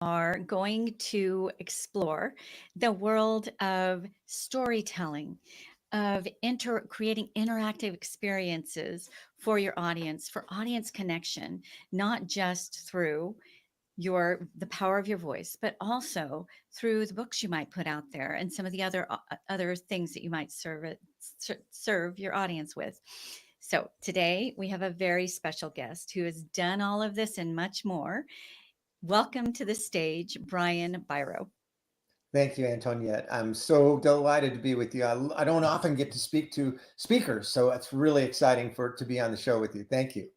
are going to explore the world of storytelling, of creating interactive experiences for your audience, for audience connection, not just through the power of your voice, but also through the books you might put out there and some of the other things that you might serve your audience with. So today we have a very special guest who has done all of this and much more. Welcome to the stage, Brian Biro. Thank you, Antoniette. I'm so delighted to be with you. I don't often get to speak to speakers, so it's really exciting to be on the show with you. Thank you.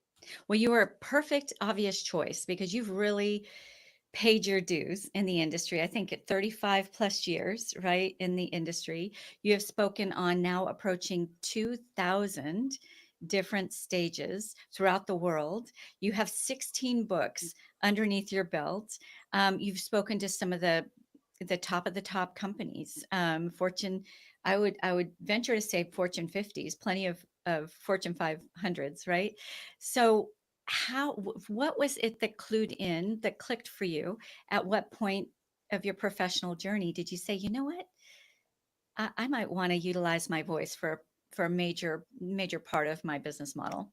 Well, you are a perfect, obvious choice because you've really paid your dues in the industry. I think at 35 plus years, right, in the industry, you have spoken on now approaching 2,000 different stages throughout the world. You have 16 books underneath your belt. You've spoken to some of the top companies, Fortune. I would venture to say Fortune 50s, plenty of Fortune 500s, right? So what was it that clicked for you? At what point of your professional journey did you say, you know what, I might want to utilize my voice for a major part of my business model?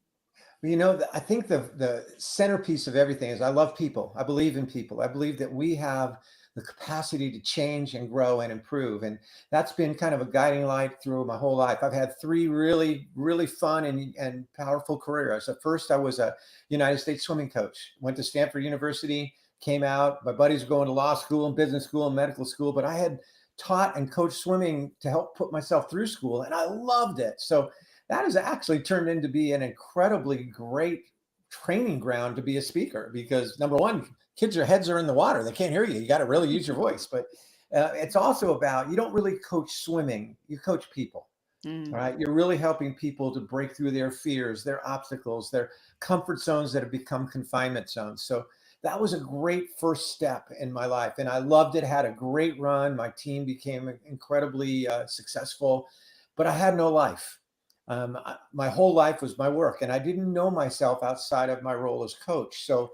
Well, I think the centerpiece of everything is I love people. I believe in people. I believe that we have the capacity to change and grow and improve. And that's been kind of a guiding light through my whole life. I've had three really, really fun and powerful careers. At first, I was a United States swimming coach, went to Stanford University, came out. My buddies were going to law school and business school and medical school, but I had taught and coached swimming to help put myself through school, and I loved it. So that has actually turned into be an incredibly great training ground to be a speaker because number one, kids, their heads are in the water. They can't hear you. You got to really use your voice. But it's also about, you don't really coach swimming, you coach people. All Mm. right. You're really helping people to break through their fears, their obstacles, their comfort zones that have become confinement zones. So that was a great first step in my life. And I loved it, had a great run. My team became incredibly successful, but I had no life. My whole life was my work, and I didn't know myself outside of my role as coach. So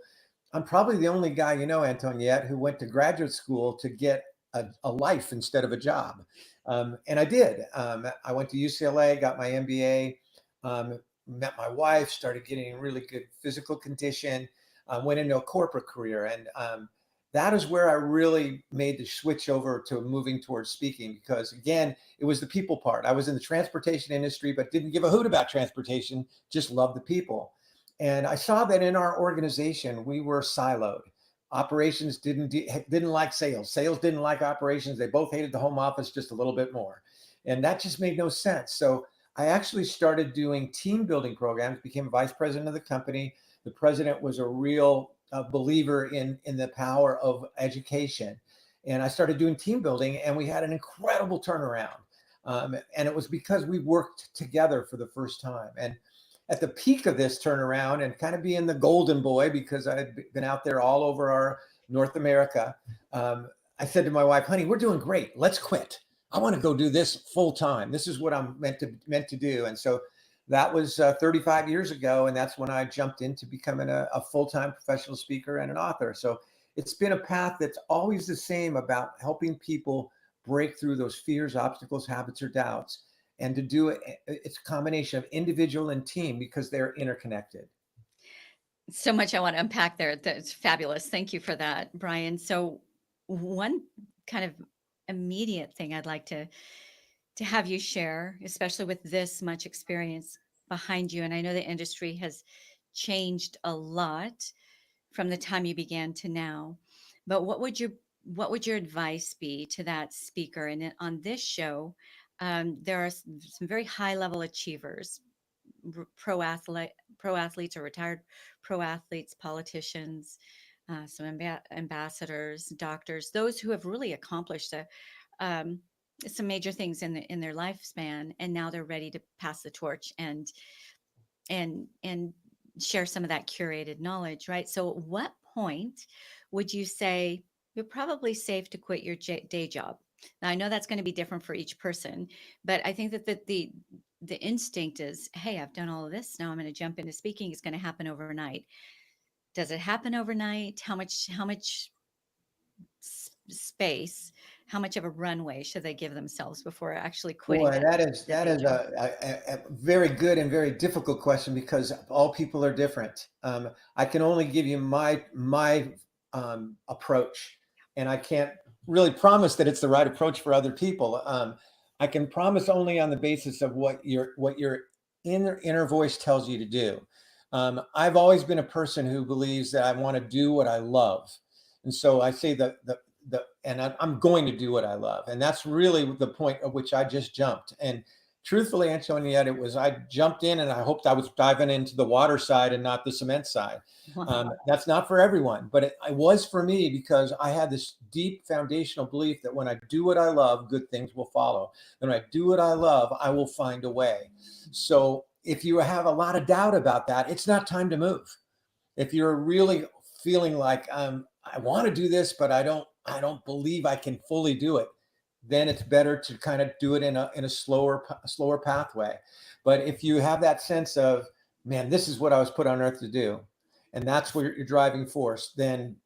I'm probably the only guy, Antoniette, who went to graduate school to get a life instead of a job. And I did. I went to UCLA, got my MBA, met my wife, started getting in really good physical condition, went into a corporate career. And that is where I really made the switch over to moving towards speaking because, again, it was the people part. I was in the transportation industry, but didn't give a hoot about transportation, just loved the people. And I saw that in our organization, we were siloed. Operations didn't like sales. Sales didn't like operations. They both hated the home office just a little bit more. And that just made no sense. So I actually started doing team building programs, became vice president of the company. The president was a real believer in the power of education. And I started doing team building, and we had an incredible turnaround. And it was because we worked together for the first time. And at the peak of this turnaround and kind of being the golden boy because I had been out there all over our North America, I said to my wife, honey, we're doing great. Let's quit. I want to go do this full time. This is what I'm meant to do. And so that was 35 years ago. And that's when I jumped into becoming a full-time professional speaker and an author. So it's been a path that's always the same about helping people break through those fears, obstacles, habits, or doubts. And to do it, it's a combination of individual and team because they're interconnected. So much I want to unpack there. That's fabulous. Thank you for that, Brian. So one kind of immediate thing I'd like to have you share, especially with this much experience behind you. And I know the industry has changed a lot from the time you began to now. But what would your advice be to that speaker? And on this show, there are some very high level achievers, pro athletes or retired pro athletes, politicians, some ambassadors, doctors, those who have really accomplished um, some major things in their lifespan, and now they're ready to pass the torch and share some of that curated knowledge, right? So, at what point would you say you're probably safe to quit your day job? Now, I know that's going to be different for each person, but I think that the instinct is, hey, I've done all of this. Now I'm going to jump into speaking. It's going to happen overnight. Does it happen overnight? How much space, how much of a runway should they give themselves before actually quitting Boy, that that that day is job? a very good and very difficult question because all people are different. I can only give you my approach, and I can't really promise that it's the right approach for other people. I can promise only on the basis of what your inner voice tells you to do. I've always been a person who believes that I want to do what I love, and so I say I'm going to do what I love. And that's really the point at which I just jumped. And truthfully, Antoniette, it was I jumped in and I hoped I was diving into the water side and not the cement side. Wow. That's not for everyone, but it was for me because I had this deep foundational belief that when I do what I love, good things will follow. And when I do what I love, I will find a way. So if you have a lot of doubt about that, it's not time to move. If you're really feeling like I want to do this, but I don't believe I can fully do it, then it's better to kind of do it in a slower pathway. But if you have that sense of, man, this is what I was put on earth to do, and that's where your driving force, then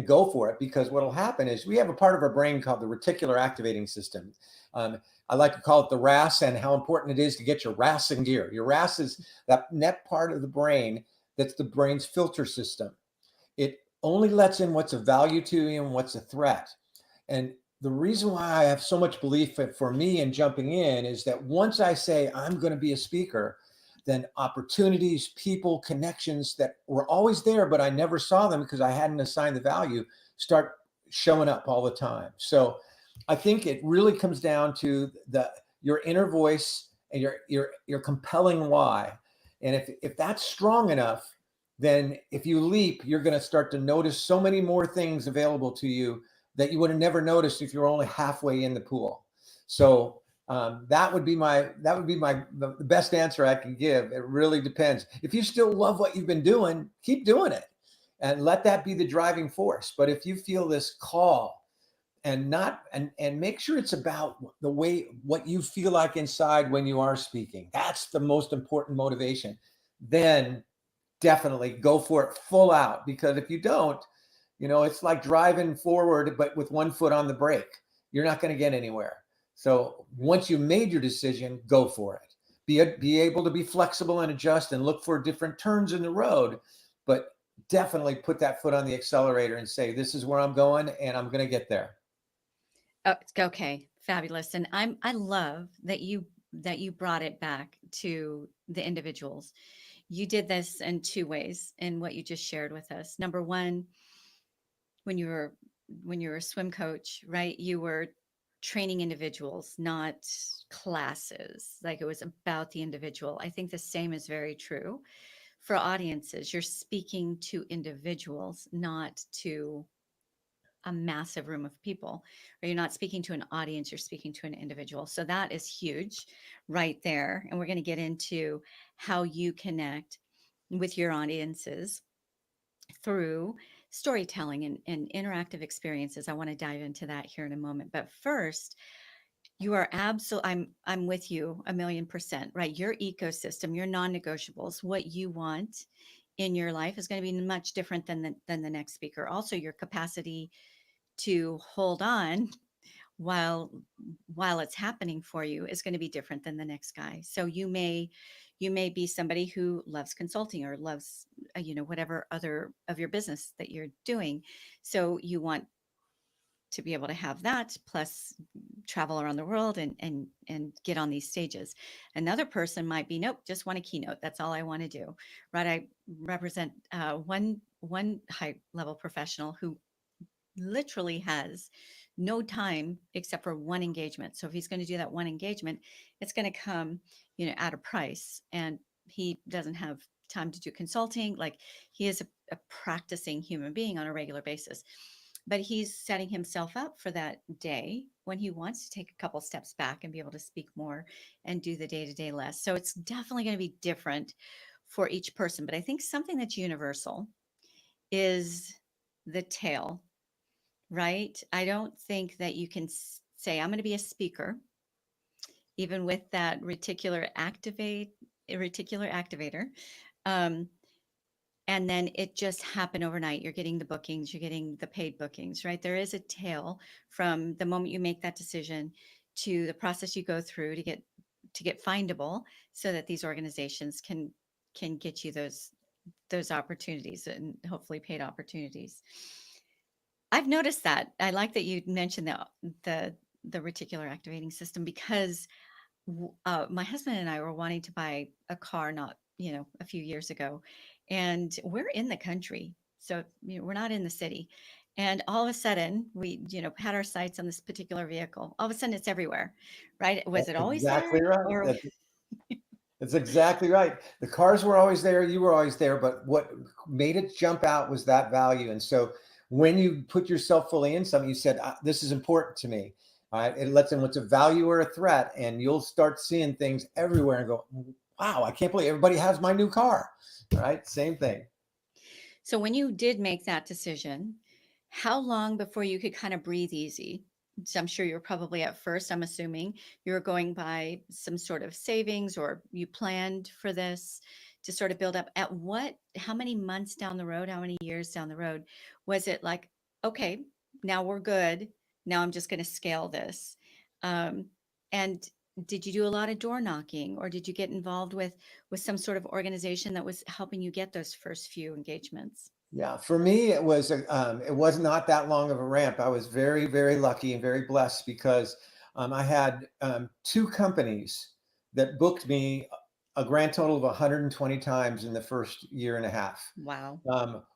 go for it. Because what will happen is we have a part of our brain called the reticular activating system. I like to call it the RAS, and how important it is to get your RAS in gear. Your RAS is that net part of the brain that's the brain's filter system. It only lets in what's of value to you and what's a threat. And the reason why I have so much belief for me in jumping in is that once I say I'm going to be a speaker, then opportunities, people, connections that were always there, but I never saw them because I hadn't assigned the value, start showing up all the time. So I think it really comes down to your inner voice and your compelling why. And if that's strong enough, then if you leap, you're going to start to notice so many more things available to you that you would have never noticed if you're only halfway in the pool. So that would be the best answer I can give. It really depends. If you still love what you've been doing, keep doing it, and let that be the driving force. But if you feel this call, and not and make sure it's about the way what you feel like inside when you are speaking, that's the most important motivation. Then definitely go for it full out, because if you don't, it's like driving forward but with one foot on the brake. You're not going to get anywhere. So once you made your decision, go for it. Be able to be flexible and adjust and look for different turns in the road, but definitely put that foot on the accelerator and say, this is where I'm going and I'm going to get there. Oh, it's okay. Fabulous. And I love that you brought it back to the individuals. You did this in two ways in what you just shared with us. Number one, when you were when you were a swim coach, right? You were training individuals, not classes. Like it was about the individual. I think the same is very true for audiences. You're speaking to individuals, not to a massive room of people, or you're not speaking to an audience, you're speaking to an individual. So that is huge right there. And we're going to get into how you connect with your audiences through storytelling and interactive experiences. I want to dive into that here in a moment. But first, you are absolutely, I'm with you 1,000,000%, right? Your ecosystem, your non-negotiables, what you want in your life is going to be much different than the next speaker. Also, your capacity to hold on while while it's happening for you is going to be different than the next guy. So you may be somebody who loves consulting or loves whatever other of your business that you're doing. So you want to be able to have that plus travel around the world and get on these stages. Another person might be, nope, just want a keynote, that's all I want to do, right? I represent one high level professional who literally has no time except for one engagement. So if he's going to do that one engagement, it's going to come, at a price. And he doesn't have time to do consulting. Like he is a practicing human being on a regular basis. But he's setting himself up for that day when he wants to take a couple steps back and be able to speak more and do the day to day less. So it's definitely going to be different for each person. But I think something that's universal is the tail, right? I don't think that you can say, I'm going to be a speaker, even with that reticular activator, um, and then it just happened overnight. You're getting the bookings, you're getting the paid bookings, right? There is a tail from the moment you make that decision to the process you go through to get findable, so that these organizations can get you those opportunities, and hopefully paid opportunities. I've noticed that. I like that you mentioned the the reticular activating system, because my husband and I were wanting to buy a car not, a few years ago, and we're in the country. So, we're not in the city. And all of a sudden, we, had our sights on this particular vehicle. All of a sudden, it's everywhere, right? Was That's it always there? exactly right. Or, That's exactly right. The cars were always there, you were always there, but what made it jump out was that value. And so when you put yourself fully in something, you said, "This is important to me." All right. It lets them what's a value or a threat, and you'll start seeing things everywhere and go, "Wow, I can't believe everybody has my new car." All right. Same thing. so when you did make that decision, how long before you could kind of breathe easy? So I'm sure you're probably, at first, I'm assuming you were going by some sort of savings, or you planned for this to sort of build up. How many months down the road, how many years down the road was it like, okay, now we're good. Now I'm just going to scale this. Um, and did you do a lot of door knocking, or did you get involved with some sort of organization that was helping you get those first few engagements? Yeah, for me, it was not that long of a ramp. I was very, very lucky and very blessed because I had two companies that booked me a grand total of 120 times in the first year and a half. Wow.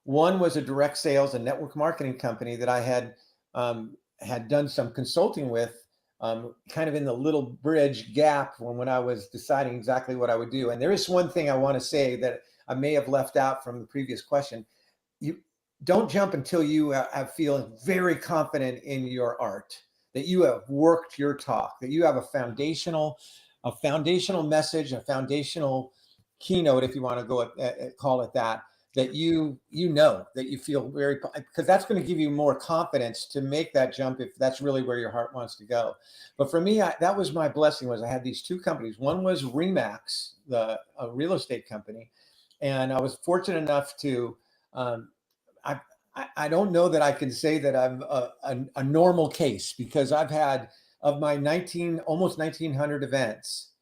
One was a direct sales and network marketing company that I had done some consulting with, kind of in the little bridge gap when I was deciding exactly what I would do. And there is one thing I want to say that I may have left out from the previous question. You don't jump until you have feel very confident in your art, that you have worked your talk, that you have a foundational message, a foundational keynote, if you want to go call it that, that that you feel very, because that's going to give you more confidence to make that jump if that's really where your heart wants to go. But for me, that was my blessing. Was I had these two companies. One was Remax, a real estate company, and I was fortunate enough to um, I, I don't know that I can say that I'm a normal case, because I've had, of my almost 1900 events,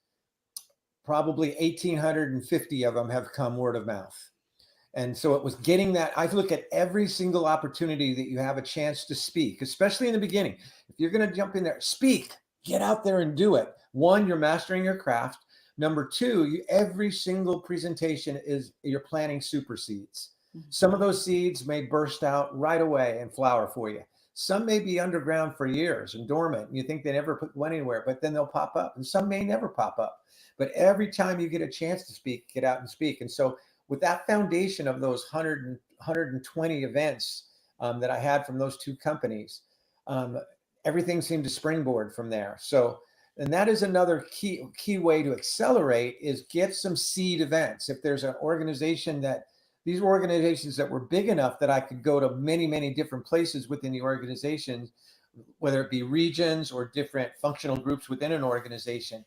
probably 1850 of them have come word of mouth. And so it was getting that. I look at every single opportunity that you have a chance to speak, especially in the beginning. If you're going to jump in there, speak, get out there and do it. One, you're mastering your craft. Number two, every single presentation is you're planting super seeds. Mhm. Some of those seeds may burst out right away and flower for you. Some may be underground for years and dormant. And you think they never went anywhere, but then they'll pop up. And some may never pop up. But every time you get a chance to speak, get out and speak. And so with that foundation of those 120 events that I had from those two companies, um, everything seemed to springboard from there. So, and that is another key way to accelerate, is get some seed events. If there's an organization these were organizations that were big enough that I could go to many, many different places within the organization, whether it be regions or different functional groups within an organization.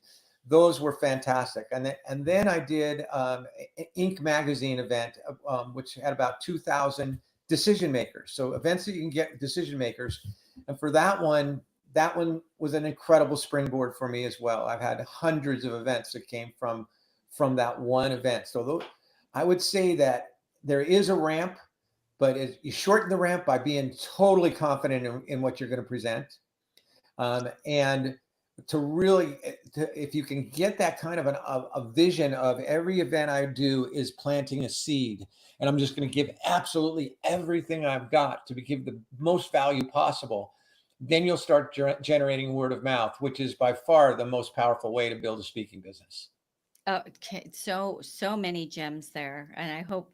Those were fantastic. And then I did Inc. magazine event, which had about 2,000 decision makers. So events that you can get decision makers. And for that one was an incredible springboard for me as well. I've had hundreds of events that came from that one event. So I would say that there is a ramp, but you shorten the ramp by being totally confident in what you're going to present. And to really, if you can get that kind of a vision of every event I do is planting a seed, and I'm just going to give absolutely everything I've got to give the most value possible, then you'll start generating word of mouth, which is by far the most powerful way to build a speaking business. Oh, okay. So many gems there, and I hope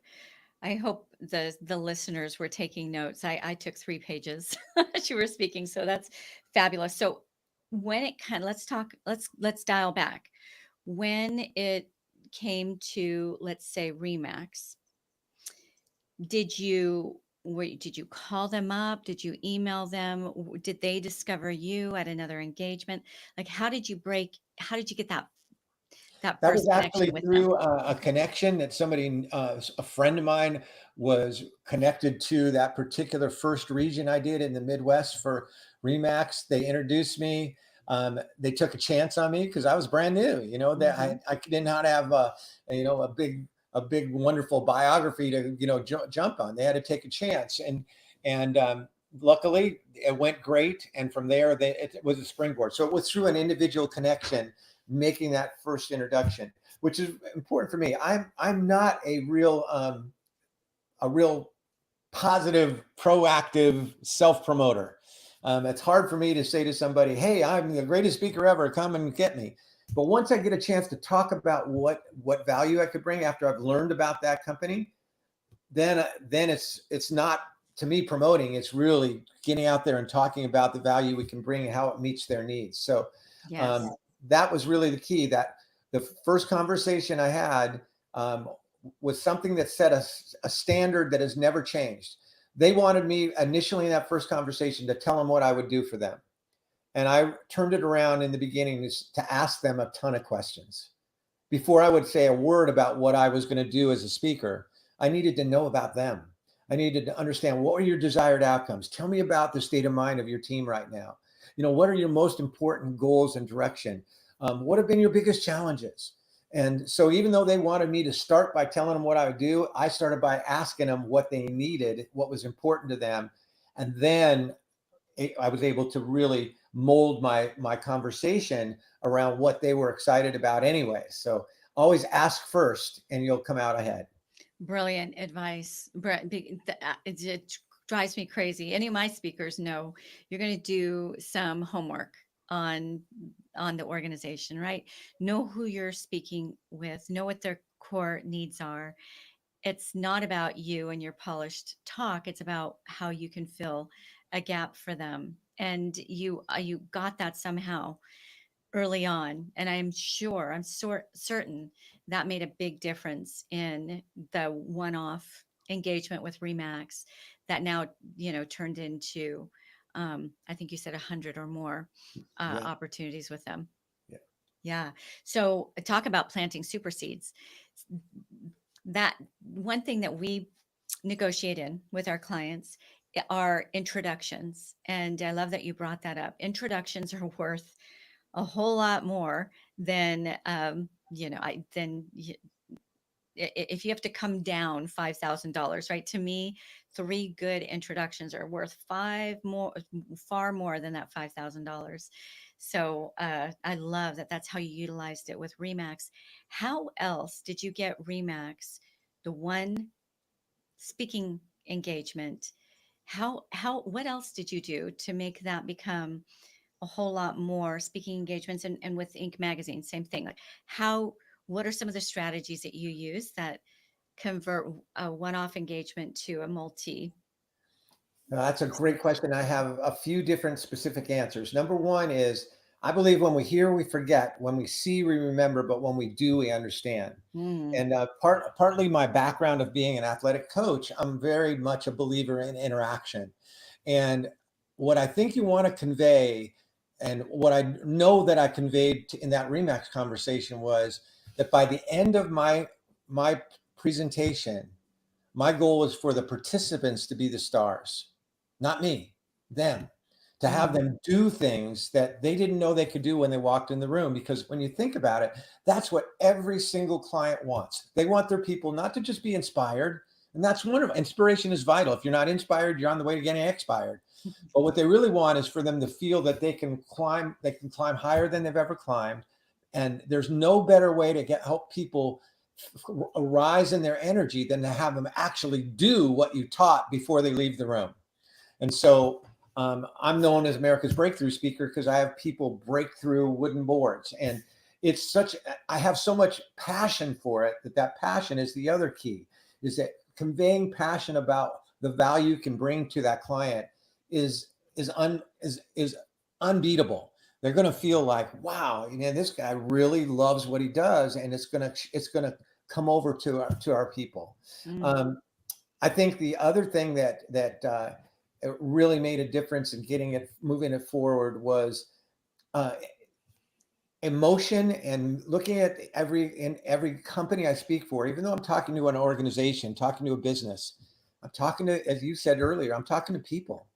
the listeners were taking notes. I took 3 pages as you were speaking, so that's fabulous. So when it kind let's talk, let's dial back. When it came to, let's say, Remax, did you call them up? Did you email them? Did they discover you at another engagement? Like, how did you get That That was first actually connection with them. through a connection that somebody, a friend of mine was connected to that particular first region I did in the Midwest for Remax. They introduced me. They took a chance on me because I was brand new. That Mhm. I did not have a big wonderful biography to jump on. They had to take a chance, and luckily it went great. And from there, it was a springboard. So it was through an individual connection making that first introduction, which is important for me. I'm not a real positive, proactive self promoter. It's hard for me to say to somebody, "Hey, I'm the greatest speaker ever. Come and get me." But once I get a chance to talk about what value I could bring after I've learned about that company, then it's not to me promoting. It's really getting out there and talking about the value we can bring and how it meets their needs. So um, Yes. that was really the key. That the first conversation I had was something that set a standard that has never changed. They wanted me initially in that first conversation to tell them what I would do for them. And I turned it around in the beginning to ask them a ton of questions before I would say a word about what I was going to do as a speaker. I needed to know about them. I needed to understand, what are your desired outcomes? Tell me about the state of mind of your team right now. What are your most important goals and direction? What have been your biggest challenges? And so, even though they wanted me to start by telling them what I would do, I started by asking them what they needed, what was important to them. And then I was able to really mold my conversation around what they were excited about anyway. So always ask first and you'll come out ahead. Brilliant advice. It drives me crazy. Any of my speakers know you're going to do some homework on on the organization, right? Know who you're speaking with, know what their core needs are. It's not about you and your polished talk. It's about how you can fill a gap for them. And you got that somehow early on, and I'm certain that made a big difference in the one-off engagement with Remax that now turned into I think you said 100 or more Yeah. opportunities with them. Yeah. Yeah. So talk about planting super seeds. That one thing that we negotiate in with our clients are introductions, and I love that you brought that up. Introductions are worth a whole lot more than if you have to come down $5,000, right? To me, three good introductions are worth far more than that $5,000. So I love that. That's how you utilized it with Remax. How else did you get Remax, the one speaking engagement? What else did you do to make that become a whole lot more speaking engagements? And with Inc. magazine, same thing. Like what are some of the strategies that you use that convert a one-off engagement to a multi? That's a great question. I have a few different specific answers. Number one is, I believe when we hear, we forget. When we see, we remember. But when we do, we understand. Mm, And partly my background of being an athletic coach, I'm very much a believer in interaction. And what I think you want to convey, and what I know that I conveyed in that Remax conversation, was that by the end of my presentation, my goal was for the participants to be the stars, not me, them, to have mm, them do things that they didn't know they could do when they walked in the room. Because when you think about it, that's what every single client wants. They want their people not to just be inspired. And that's wonderful. Inspiration is vital. If you're not inspired, you're on the way to getting expired. But what they really want is for them to feel that they can climb higher than they've ever climbed. And there's no better way to help people arise in their energy than to have them actually do what you taught before they leave the room. And so I'm known as America's breakthrough speaker because I have people break through wooden boards. And I have so much passion for it that passion is the other key, is that conveying passion about the value you can bring to that client is unbeatable. They're going to feel like, wow, this guy really loves what he does, and it's going to come over to our people. mm. Um, I think the other thing that it really made a difference in moving it forward was uh, emotion and looking at every company I speak for, even though I'm talking to an organization, talking to a business, I'm talking to, as you said earlier, I'm talking to people.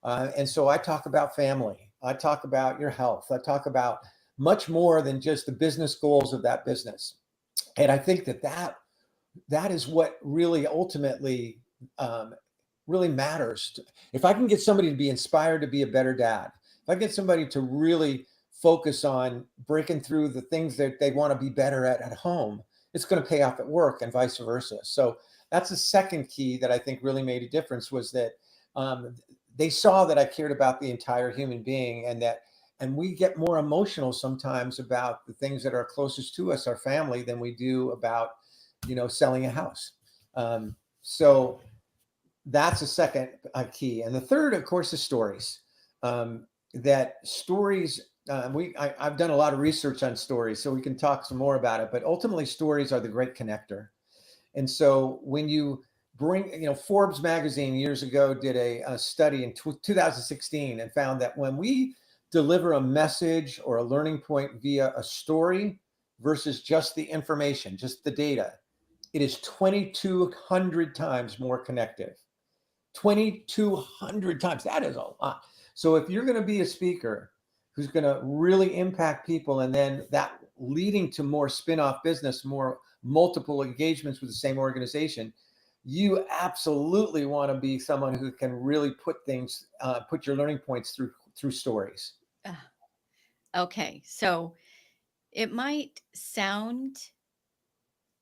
And so I talk about family. I talk about your health. I talk about much more than just the business goals of that business. And I think that is what really ultimately um, really matters. If I can get somebody to be inspired to be a better dad, if I get somebody to really focus on breaking through the things that they want to be better at home, it's going to pay off at work and vice versa. So that's the second key that I think really made a difference, was that um, they saw that I cared about the entire human being, and we get more emotional sometimes about the things that are closest to us, our family, than we do about, selling a house. So that's a second key. And the third, of course, is stories. That stories, I've done a lot of research on stories, so we can talk some more about it. But ultimately, stories are the great connector. And so when you bring, Forbes magazine years ago did a study in 2016 and found that when we deliver a message or a learning point via a story versus just the information, just the data, it is 2,200 times more connective. 2,200 times. That is a lot. So if you're going to be a speaker who's going to really impact people, and then that leading to more spin-off business, more multiple engagements with the same organization, you absolutely want to be someone who can really put your learning points through stories. Ah, okay. So it might sound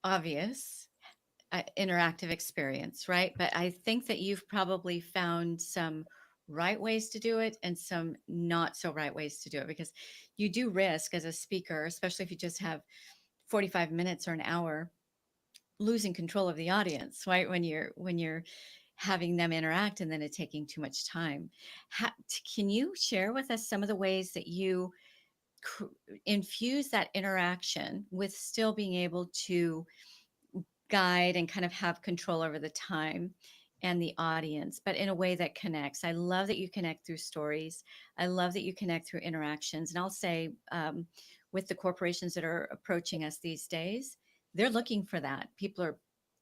obvious, interactive experience, right? But I think that you've probably found some right ways to do it and some not so right ways to do it, because you do risk as a speaker, especially if you just have 45 minutes or an hour, losing control of the audience, right? When you're having them interact and then it taking too much time. Can you share with us some of the ways that you cr- infuse that interaction with still being able to guide and kind of have control over the time and the audience, but in a way that connects? I love that you connect through stories. I love that you connect through interactions. And I'll say, with the corporations that are approaching us these days, they're looking for that. People are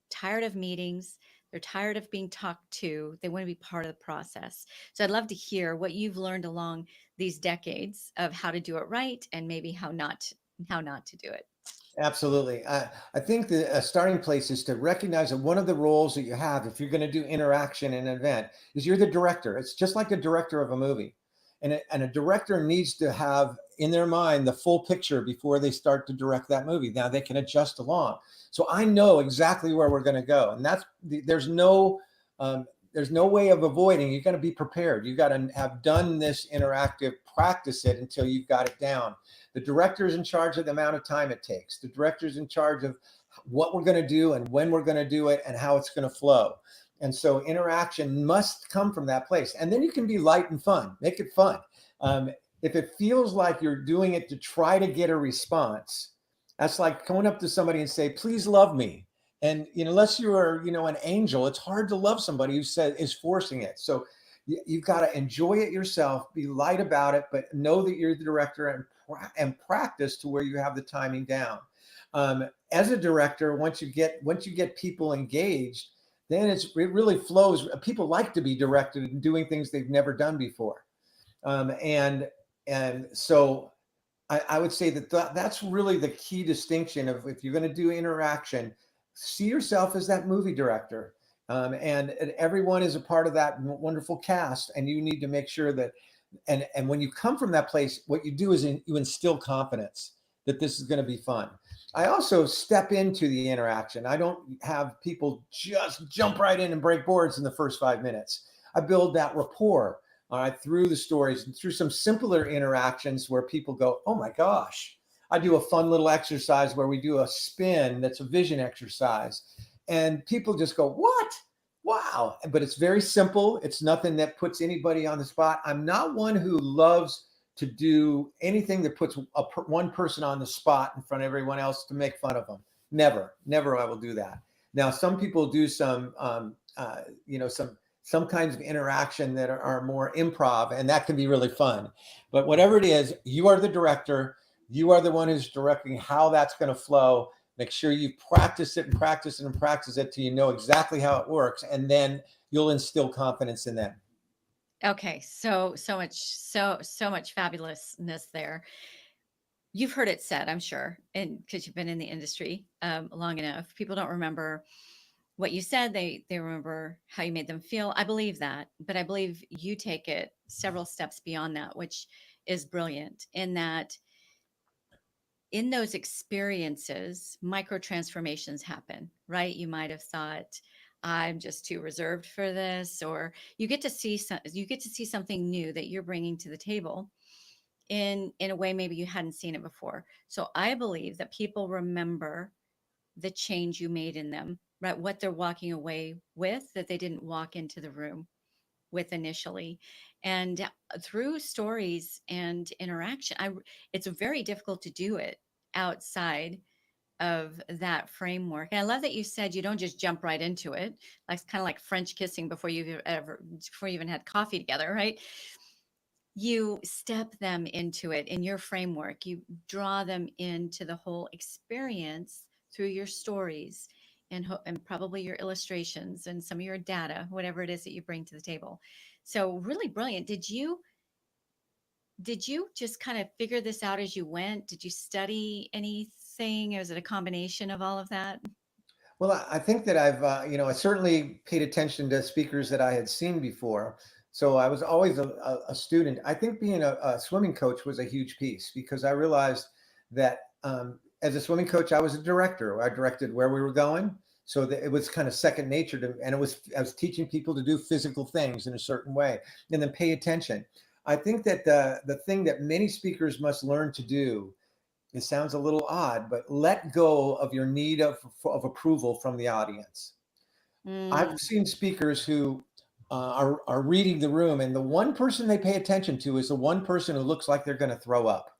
tired of meetings. They're tired of being talked to. They want to be part of the process. So I'd love to hear what you've learned along these decades of how to do it right and maybe how not to do it. Absolutely. I think the starting place is to recognize that one of the roles that you have, if you're going to do interaction in an event, is you're the director. It's just like the director of a movie. And a director needs to have in their mind the full picture before they start to direct that movie. Now they can adjust along. So I know exactly where we're going to go. And um, there's no way of avoiding. You're going to be prepared. You got to have done this interactive, practice it until you've got it down. The director is in charge of the amount of time it takes. The director is in charge of what we're going to do and when we're going to do it and how it's going to flow. And so interaction must come from that place. And then you can be light and fun, make it fun. If it feels like you're doing it to try to get a response, that's like going up to somebody and say, please love me. And unless you are, an angel, it's hard to love somebody who is forcing it. So you've got to enjoy it yourself, be light about it, but know that you're the director, and practice to where you have the timing down. As a director, once you get people engaged, then it really flows. People like to be directed and doing things they've never done before, and so I would say that's really the key distinction of, if you're going to do interaction, see yourself as that movie director. And everyone is a part of that wonderful cast, and you need to make sure that, and when you come from that place, what you do is you instill confidence that this is going to be fun. I also step into the interaction. I don't have people just jump right in and break boards in the first 5 minutes. I build that rapport, all right, through the stories and through some simpler interactions where people go, oh my gosh. I do a fun little exercise where we do a spin that's a vision exercise. And people just go, what? Wow. But it's very simple. It's nothing that puts anybody on the spot. I'm not one who loves to do anything that puts one person on the spot in front of everyone else to make fun of them. Never, never I will do that. Now, some people do some kinds of interaction that are more improv, and that can be really fun. But whatever it is, you are the director. You are the one who's directing how that's going to flow. Make sure you practice it and practice it and practice it till you know exactly how it works, and then you'll instill confidence in them. Okay, so much fabulousness there. You've heard it said, I'm sure, and because you've been in the industry long enough, people don't remember what you said. They remember how you made them feel. I believe that, but I believe you take it several steps beyond that, which is brilliant. In that, in those experiences, micro transformations happen, right? You might have thought, I'm just too reserved for this, or you get to see something new that you're bringing to the table in a way maybe you hadn't seen it before. So I believe that people remember the change you made in them, right? What they're walking away with that they didn't walk into the room with initially. And through stories and interaction, it's very difficult to do it outside of that framework. And I love that you said you don't just jump right into it. Like it's kind of like French kissing before you even had coffee together, right? You step them into it in your framework. You draw them into the whole experience through your stories and probably your illustrations and some of your data, whatever it is that you bring to the table. So really brilliant. Did you just kind of figure this out as you went? Did you study anything? Or was it a combination of all of that? Well, I think that I certainly paid attention to speakers that I had seen before. So I was always a student. I think being a swimming coach was a huge piece because I realized that as a swimming coach, I was a director. I directed where we were going. So that it was kind of second nature to, and I was teaching people to do physical things in a certain way and then pay attention. I think that the thing that many speakers must learn to do, it sounds a little odd, but let go of your need of approval from the audience. I've Mm, seen speakers who are reading the room, and the one person they pay attention to is the one person who looks like they're going to throw up.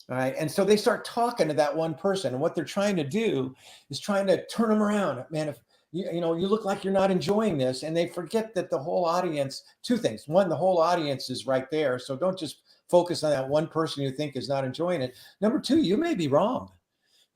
All right. And so they start talking to that one person. And what they're trying to do is trying to turn them around. Man, if you look like you're not enjoying this. And they forget that the whole audience, two things. One, the whole audience is right there. So don't just focus on that one person you think is not enjoying it. Number two, you may be wrong.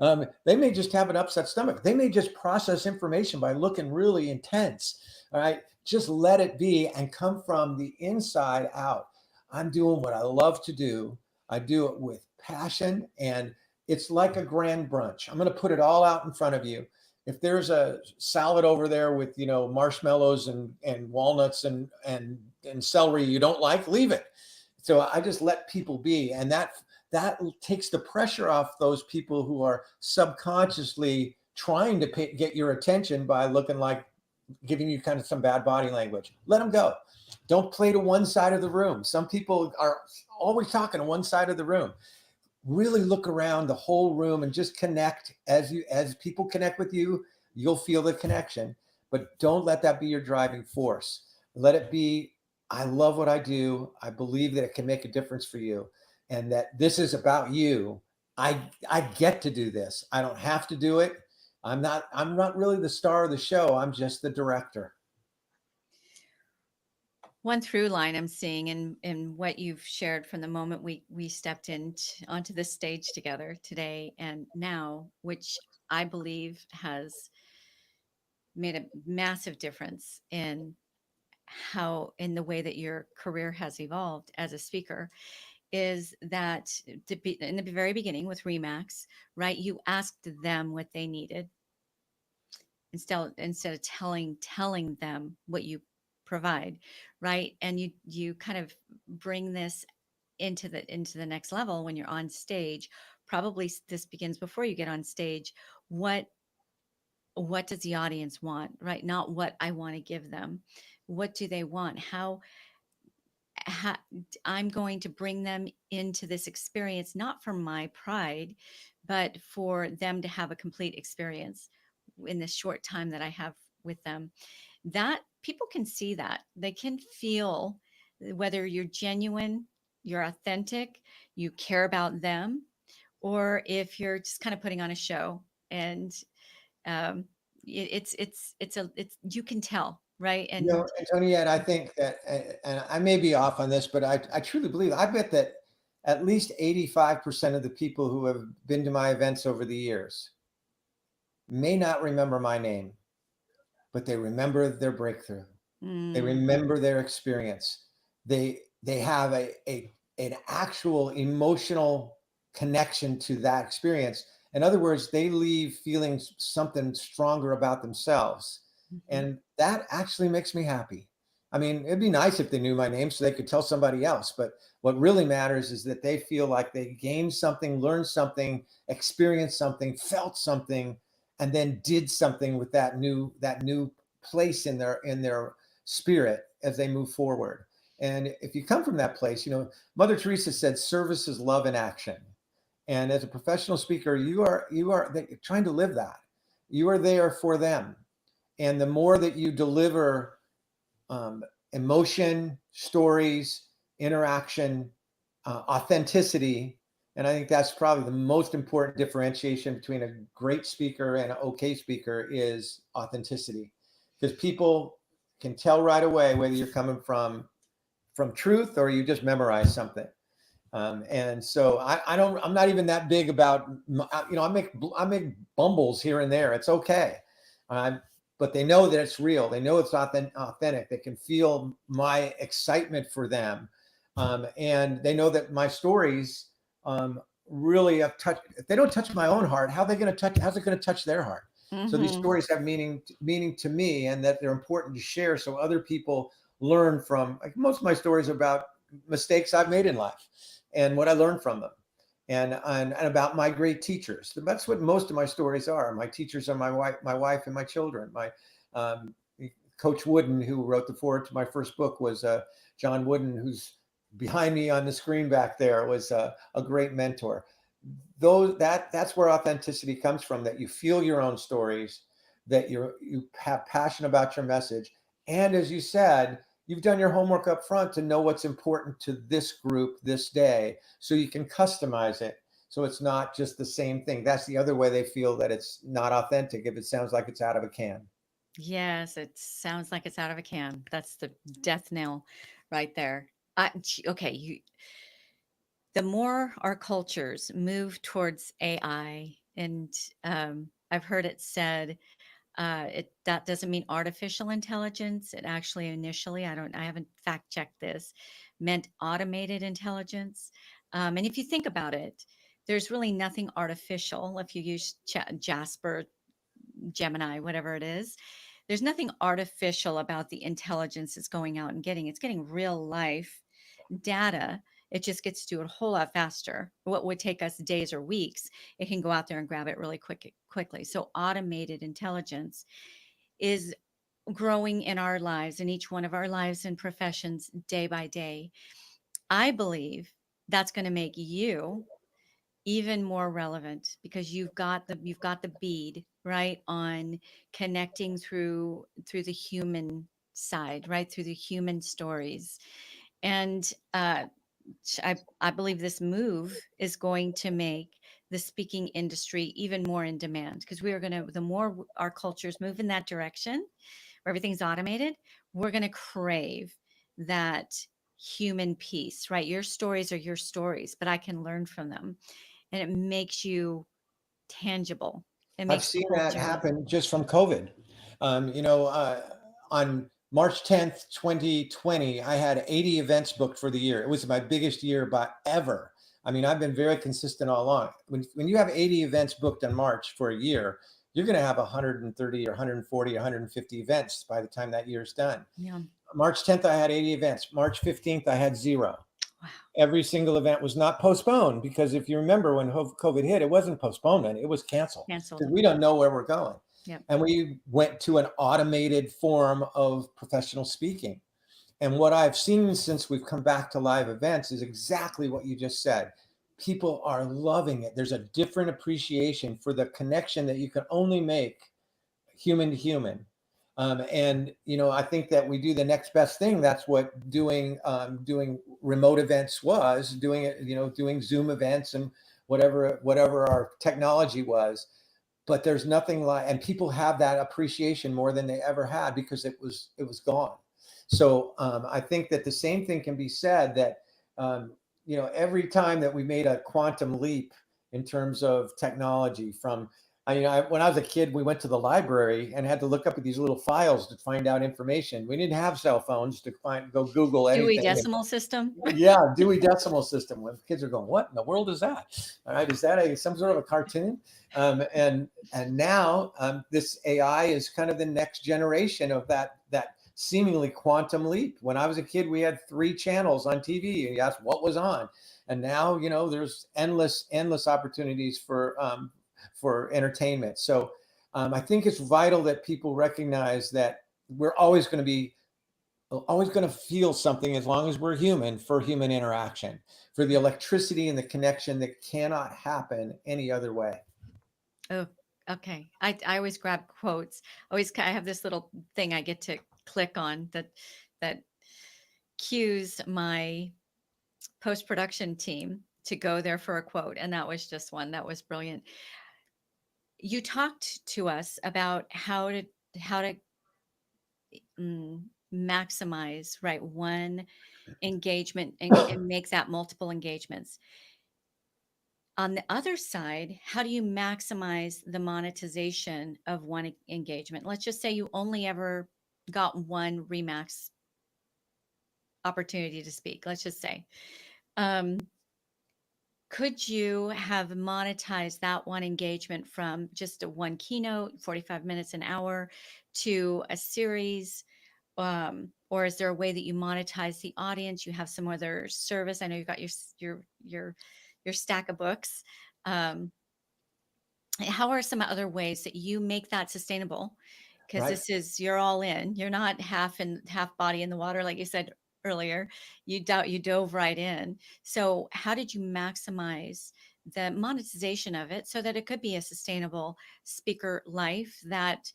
They may just have an upset stomach. They may just process information by looking really intense. All right. Just let it be and come from the inside out. I'm doing what I love to do. I do it with passion, and it's like a grand brunch. I'm going to put it all out in front of you. If there's a salad over there with marshmallows and walnuts and celery you don't like, leave it. So I just let people be, and that takes the pressure off those people who are subconsciously trying to get your attention by looking like giving you kind of some bad body language. Let them go. Don't play to one side of the room. Some people are always talking to one side of the room. Really look around the whole room and just connect. As people connect with you, you'll feel the connection, but don't let that be your driving force. Let it be, I love what I do. I believe that it can make a difference for you, and that this is about you. I get to do this. I don't have to do it. I'm not really the star of the show. I'm just the director. one through line I'm seeing in what you've shared from the moment we stepped in onto this stage together today and now, which I believe has made a massive difference in the way that your career has evolved as a speaker, is that in the very beginning with Remax, right? You asked them what they needed instead of telling them what you provide, right? And you kind of bring this into the next level when you're on stage. Probably this begins before you get on stage. What does the audience want, right? Not what I want to give them. What do they want? How I'm going to bring them into this experience, not for my pride, but for them to have a complete experience in this short time that I have with them. That people can see that. They can feel whether you're genuine, you're authentic, you care about them, or if you're just kind of putting on a show. And um, it's you can tell, right? Antoniette, I think that, and I may be off on this, but I truly believe, I bet that at least 85% of the people who have been to my events over the years may not remember my name, but they remember their breakthrough. They Mm, remember their experience. They have an actual emotional connection to that experience. In other words, they leave feeling something stronger about themselves. mhm. And that actually makes me happy. I mean, it'd be nice if they knew my name so they could tell somebody else. But what really matters is that they feel like they gained something, learned something, experienced something, felt something, and then did something with that new place in their spirit as they move forward. And if you come from that place, Mother Teresa said, "Service is love in action." And as a professional speaker, you are trying to live that. You are there for them, and the more that you deliver emotion, stories, interaction, authenticity. And I think that's probably the most important differentiation between a great speaker and an okay speaker is authenticity, because people can tell right away whether you're coming from truth or you just memorize something. And so I don't. I'm not even that big about. I make bumbles here and there. It's okay, um, but they know that it's real. They know it's authentic. They can feel my excitement for them, and they know that my stories really have touched. If they don't touch my own heart, how are they going to touch? How's it going to touch their heart? So these Mhm. stories have meaning to me, and that they're important to share, so other people learn from. Like most of my stories are about mistakes I've made in life and what I learned from them, and about my great teachers. That's what most of my stories are. My teachers are my wife, and my children. My um, Coach Wooden, who wrote the foreword to my first book, was John Wooden, who's behind me on the screen back there, was a great mentor. That's where authenticity comes from. That you feel your own stories, that you have passion about your message, and as you said, you've done your homework up front to know what's important to this group this day, so you can customize it. So it's not just the same thing. That's the other way they feel that it's not authentic, if it sounds like it's out of a can. Yes, it sounds like it's out of a can. That's the death knell right there. Okay, the more our cultures move towards AI, and I've heard it said, that doesn't mean artificial intelligence. It actually initially, I haven't fact checked this, meant automated intelligence. And if you think about it, there's really nothing artificial if you use Jasper, Gemini, whatever it is. There's nothing artificial about the intelligence it's going out and getting. It's getting real life data. It just gets to it a whole lot faster. What would take us days or weeks, it can go out there and grab it really quickly. So automated intelligence is growing in our lives, in each one of our lives and professions, day by day. I believe that's going to make you even more relevant because you've got the bead right on connecting through the human side, right, through the human stories. And I believe this move is going to make the speaking industry even more in demand because we are going to, the more our cultures move in that direction where everything's automated, we're going to crave that human piece, right? Your stories are your stories, but I can learn from them. And it makes you tangible. It I've makes the seen whole that journey. happen just from COVID. On March 10th, 2020, I had 80 events booked for the year. It was my biggest year by ever. I mean, I've been very consistent all along. When you have 80 events booked in March for a year, you're going to have 130 or 140 or 150 events by the time that year's done. Yeah. March 10th, I had 80 events. March 15th, I had zero. Wow. Every single event was not postponed, because if you remember when COVID hit, it wasn't postponement, it was canceled, Canceled. because we don't know where we're going. Yep. And we went to an automated form of professional speaking. And what I've seen since we've come back to live events is exactly what you just said. People are loving it. There's a different appreciation for the connection that you can only make human to human. And I think that we do the next best thing. That's what doing remote events was doing it. Doing Zoom events and whatever our technology was. But there's nothing like, and people have that appreciation more than they ever had because it was gone. So I think that the same thing can be said, that every time that we made a quantum leap in terms of technology from, when I was a kid, we went to the library and had to look up at these little files to find out information. We didn't have cell phones to go Google Dewey anything. Decimal System. Yeah, Dewey Decimal System. When kids are going, what in the world is that? All right, is that some sort of a cartoon? And now this AI is kind of the next generation of that seemingly quantum leap. When I was a kid, we had 3 channels on TV, and you asked what was on, and now there's endless opportunities for entertainment. So I think it's vital that people recognize that we're always going to feel something as long as we're human, for human interaction, for the electricity and the connection that cannot happen any other way. Oh, okay. I always grab quotes. I have this little thing I get to click on that cues my post-production team to go there for a quote, and that was just one that was brilliant. You talked to us about how to maximize, right, one engagement and make that multiple engagements. On the other side, how do you maximize the monetization of one engagement? Let's just say you only ever got one Remax opportunity to speak. Let's just say, um, could you have monetized that one engagement from just a one keynote, 45 minutes, an hour, to a series? Or is there a way that you monetize the audience? You have some other service. I know you've got your stack of books. Um, how are some other ways that you make that sustainable? Because Right. this is, you're all in. You're not half body in the water, like you said earlier. You dove right in. So how did you maximize the monetization of it so that it could be a sustainable speaker life that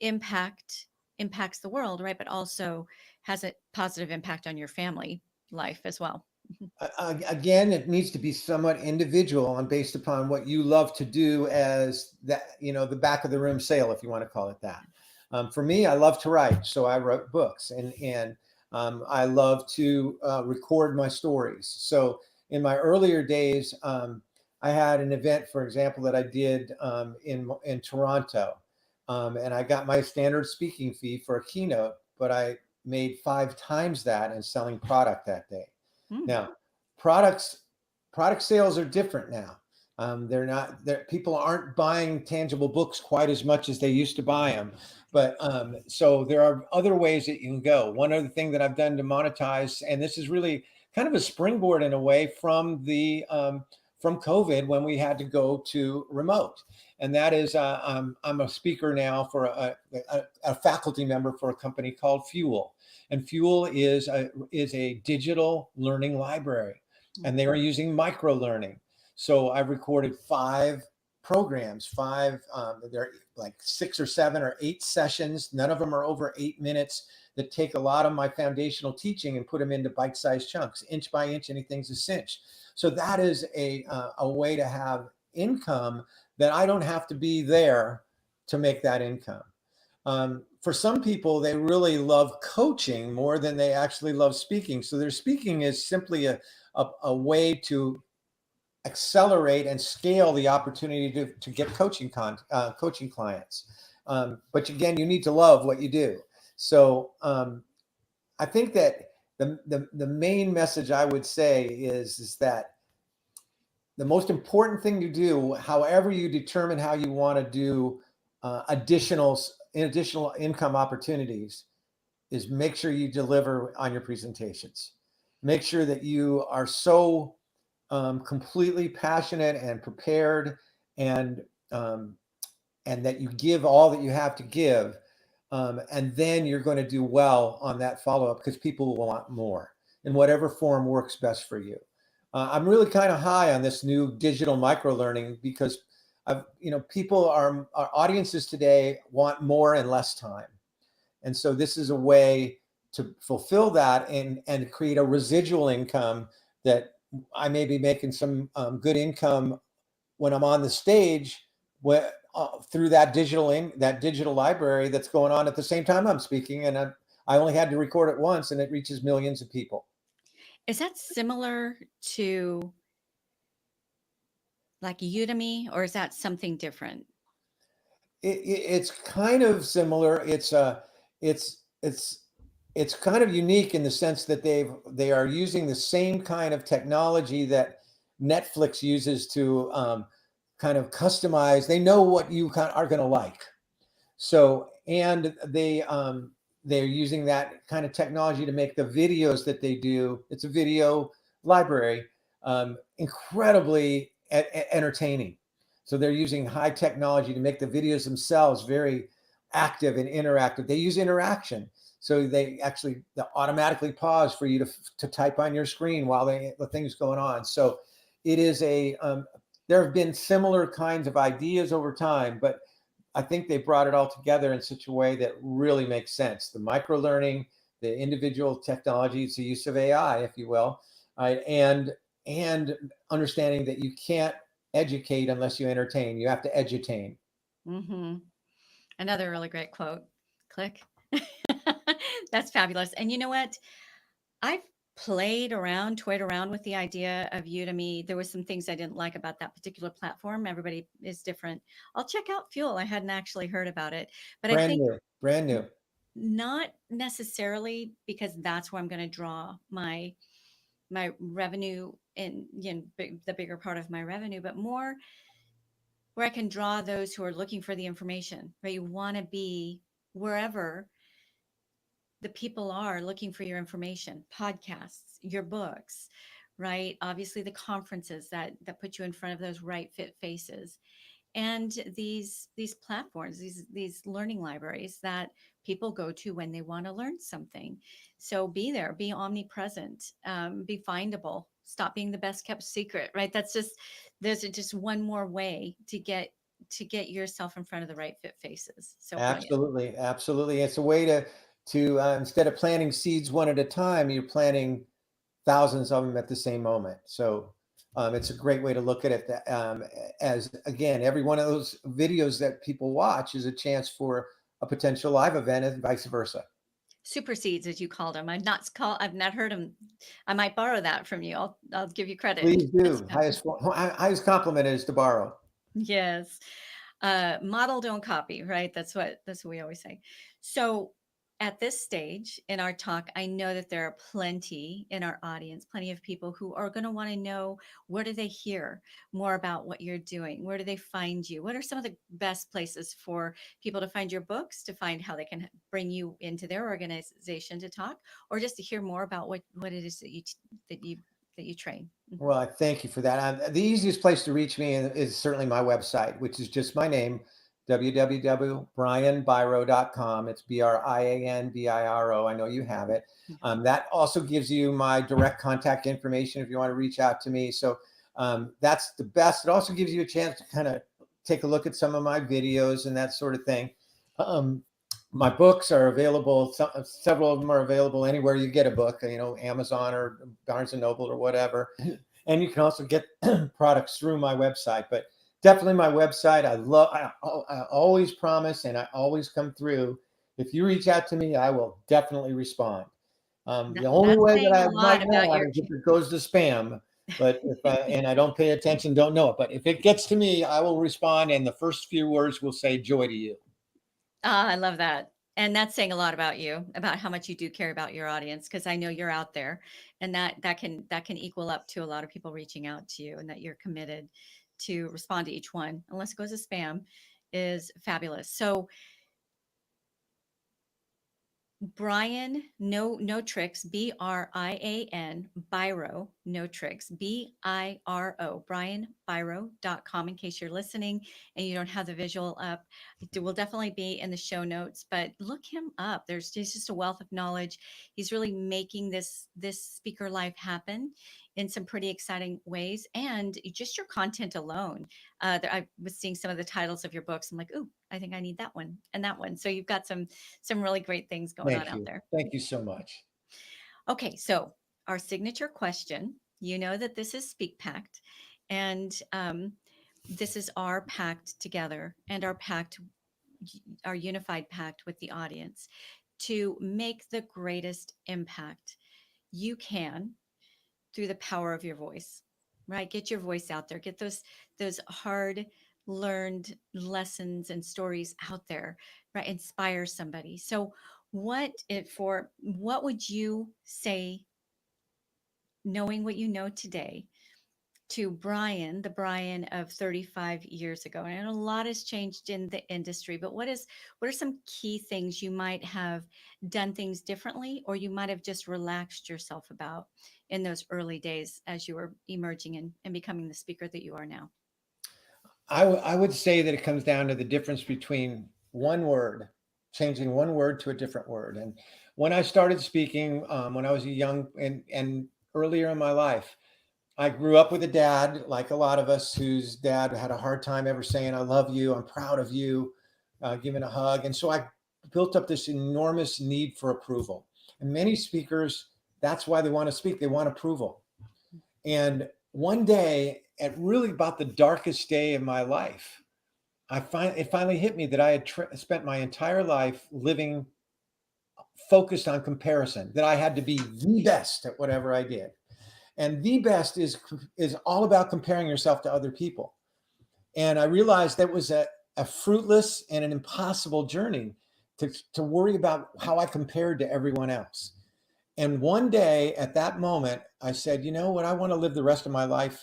impact impacts the world, right? But also has a positive impact on your family life as well. Again, it needs to be somewhat individual and based upon what you love to do, as that, the back of the room sale, if you want to call it that. For me, I love to write, so I wrote books, and I love to record my stories. So in my earlier days, I had an event, for example, that I did in Toronto, and I got my standard speaking fee for a keynote, but I made 5 times that in selling product that day. Mm. Now, products product sales are different now. They're not there. People aren't buying tangible books quite as much as they used to buy them. But so there are other ways that you can go. One other thing that I've done to monetize, and this is really kind of a springboard in a way from COVID, when we had to go to remote, and that is I'm a speaker now for a faculty member for a company called Fuel, and Fuel is a digital learning library, and they are using micro learning. So I've recorded 5 programs, 5, they're like 6 or 7 or 8 sessions. None of them are over 8 minutes, that take a lot of my foundational teaching and put them into bite-sized chunks, inch by inch, anything's a cinch. So that is a way to have income that I don't have to be there to make that income. For some people, they really love coaching more than they actually love speaking. So their speaking is simply a way to accelerate and scale the opportunity to get coaching clients. But again, you need to love what you do. So I think that the main message I would say is that the most important thing you do, however you determine how you want to do additional income opportunities, is make sure you deliver on your presentations. Make sure that you are so completely passionate and prepared, and um, and that you give all that you have to give, and then you're going to do well on that follow-up, because people will want more in whatever form works best for you. I'm really kind of high on this new digital micro learning, because people our audiences today want more and less time, and so this is a way to fulfill that, and create a residual income, that I may be making some good income when I'm on the stage, through that digital library that's going on at the same time I'm speaking, and I only had to record it once, and it reaches millions of people. Is that similar to like Udemy, or is that something different? It's kind of similar. It's it's it's kind of unique in the sense that they are using the same kind of technology that Netflix uses to kind of customize. They know what you kind of are going to like. So, and they're using that kind of technology to make the videos that they do. It's a video library, incredibly entertaining. So they're using high technology to make the videos themselves very active and interactive. They use interaction. So they automatically pause for you to type on your screen while the thing's going on. So it is there have been similar kinds of ideas over time, but I think they brought it all together in such a way that really makes sense. The micro learning, the individual technologies, the use of AI, if you will, and understanding that you can't educate unless you entertain. You have to edutain. Hmm. Another really great quote. Click. That's fabulous. And you know what? I've toyed around with the idea of Udemy. There was some things I didn't like about that particular platform. Everybody is different. I'll check out Fuel. I hadn't actually heard about it, but I Brand think new, brand new. not necessarily because that's where I'm going to draw my revenue and the bigger part of my revenue, but more where I can draw those who are looking for the information. Right, you want to be wherever the people are looking for your information, podcasts, your books, right? Obviously the conferences that put you in front of those right fit faces, and these platforms, these learning libraries that people go to when they want to learn something. So be there, be omnipresent, be findable, stop being the best kept secret, right? That's just there's just one more way to get yourself in front of the right fit faces. So brilliant. Absolutely, absolutely. It's a way to instead of planting seeds one at a time, you're planting thousands of them at the same moment. So it's a great way to look at it. As again, every one of those videos that people watch is a chance for a potential live event, and vice versa. Super seeds, as you called them. I've not heard them. I might borrow that from you. I'll give you credit. Please That's do. fabulous. Highest compliment is to borrow. Yes. Model, don't copy, right? That's what we always say. So at this stage in our talk, I know that there are plenty in our audience, plenty of people who are going to want to know, where do they hear more about what you're doing? Where do they find you? What are some of the best places for people to find your books, to find how they can bring you into their organization to talk, or just to hear more about what it is that you that you train? Mhm. Well, I thank you for that. The easiest place to reach me is certainly my website, which is just my name, www.brianbiro.com. It's BrianBiro. I know you have it. That also gives you my direct contact information if you want to reach out to me. So that's the best. It also gives you a chance to kind of take a look at some of my videos and that sort of thing. Um, my books are available. Several of them are available anywhere you get a book, Amazon or Barnes and Noble or whatever. And you can also get products through my website. But definitely my website. I always promise and I always come through. If you reach out to me, I will definitely respond. The only That's way that saying a I lot might about not your is if it goes to spam. But if I don't pay attention, don't know it. But if it gets to me, I will respond, and the first few words will say "joy to you." Ah, I love that. And that's saying a lot about you, about how much you do care about your audience, because I know you're out there, and that can equal up to a lot of people reaching out to you, and that you're committed to respond to each one, unless it goes to spam, is fabulous. So Brian, no tricks, Brian, Biro, no tricks, Biro, brianbiro.com, in case you're listening and you don't have the visual up. It will definitely be in the show notes, but look him up. He's just a wealth of knowledge. He's really making this speaker life happen in some pretty exciting ways. And just your content alone. I was seeing some of the titles of your books. I'm like, ooh, I think I need that one and that one. So you've got some really great things going on Thank out you. there. Thank you so much. Okay, so our signature question, you know that this is Speak Pact, and this is our pact together and our unified pact with the audience to make the greatest impact you can through the power of your voice, right? Get your voice out there. Get those hard learned lessons and stories out there, right? Inspire somebody. So what would you say, knowing what you know today, to Brian, the Brian of 35 years ago? And a lot has changed in the industry, but what are some key things you might have done things differently, or you might have just relaxed yourself about in those early days as you were emerging and becoming the speaker that you are now? I would say that it comes down to the difference between one word, changing one word to a different word. And when I started speaking, when I was a young and earlier in my life, I grew up with a dad, like a lot of us, whose dad had a hard time ever saying, I love you, I'm proud of you, giving a hug. And so I built up this enormous need for approval. And many speakers, that's why they want to speak, they want approval. And one day, at really about the darkest day of my life, it finally hit me that I had spent my entire life living focused on comparison, that I had to be the best at whatever I did. And the best is all about comparing yourself to other people. And I realized that was a fruitless and an impossible journey to worry about how I compared to everyone else. And one day at that moment, I said, you know what I want to live the rest of my life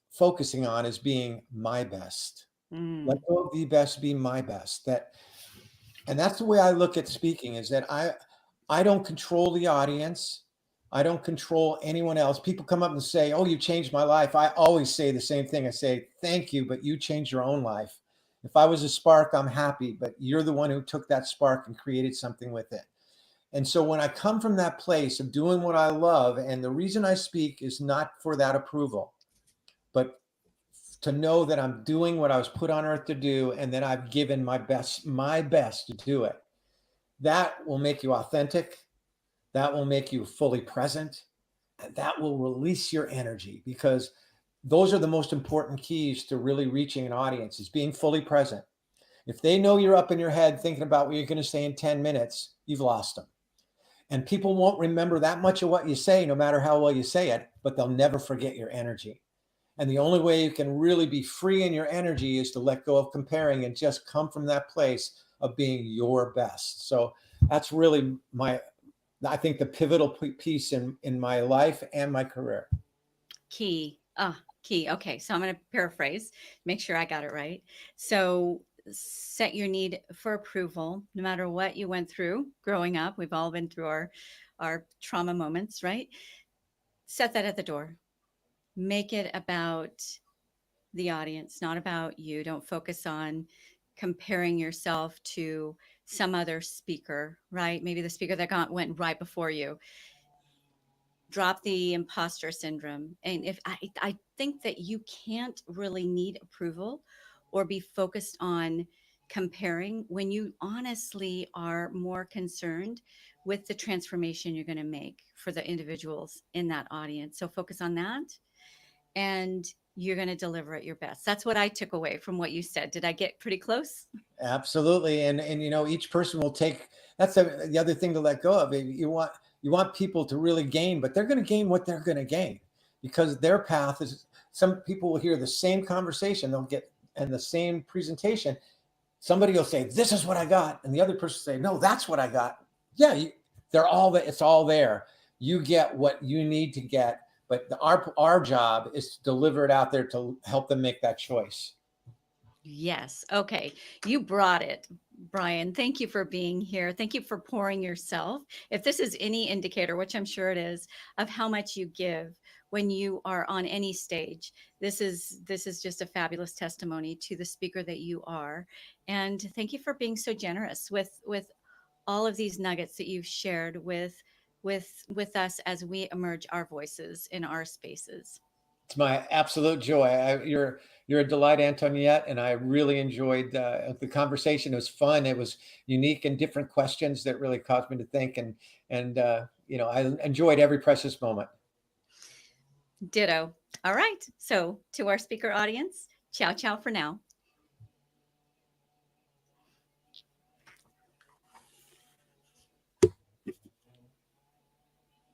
focusing on is being my best. Let Mm. go of the best, be my best. And that's the way I look at speaking, is that I don't control the audience. I don't control anyone else. People come up and say, oh, you changed my life. I always say the same thing. I say, thank you, but you changed your own life. If I was a spark, I'm happy, but you're the one who took that spark and created something with it. And so when I come from that place of doing what I love, and the reason I speak is not for that approval, but to know that I'm doing what I was put on earth to do, and that I've given my best to do it. That will make you authentic. That will make you fully present. And that will release your energy, because those are the most important keys to really reaching an audience, is being fully present. If they know you're up in your head thinking about what you're going to say in 10 minutes, you've lost them. And people won't remember that much of what you say, no matter how well you say it, but they'll never forget your energy. And the only way you can really be free in your energy is to let go of comparing and just come from that place of being your best. So that's really I think the pivotal piece in my life and my career. Key. Key. Okay. So I'm going to paraphrase, make sure I got it right. So set your need for approval, no matter what you went through growing up. We've all been through our trauma moments, right? Set that at the door. Make it about the audience, not about you. Don't focus on comparing yourself to some other speaker, right? Maybe the speaker that went right before you. Drop the imposter syndrome. And if I think that you can't really need approval or be focused on comparing when you honestly are more concerned with the transformation you're going to make for the individuals in that audience. So focus on that, and you're going to deliver at your best. That's what I took away from what you said. Did I get pretty close? Absolutely. And each person will take, that's the other thing to let go of. You want people to really gain, but they're going to gain what they're going to gain, because their path is, some people will hear the same conversation, they'll get, and the same presentation. Somebody will say, this is what I got. And the other person will say, no, that's what I got. Yeah, they're all that, it's all there. You get what you need to get, but our job is to deliver it out there to help them make that choice. Yes. Okay. You brought it, Brian. Thank you for being here. Thank you for pouring yourself. If this is any indicator, which I'm sure it is, of how much you give when you are on any stage, this is just a fabulous testimony to the speaker that you are. And thank you for being so generous with all of these nuggets that you've shared with us as we emerge our voices in our spaces. It's my absolute joy. You're a delight, Antoniette, and I really enjoyed the conversation. It was fun. It was unique and different questions that really caused me to think, and I enjoyed every precious moment. Ditto. All right. So to our speaker audience, ciao ciao for now.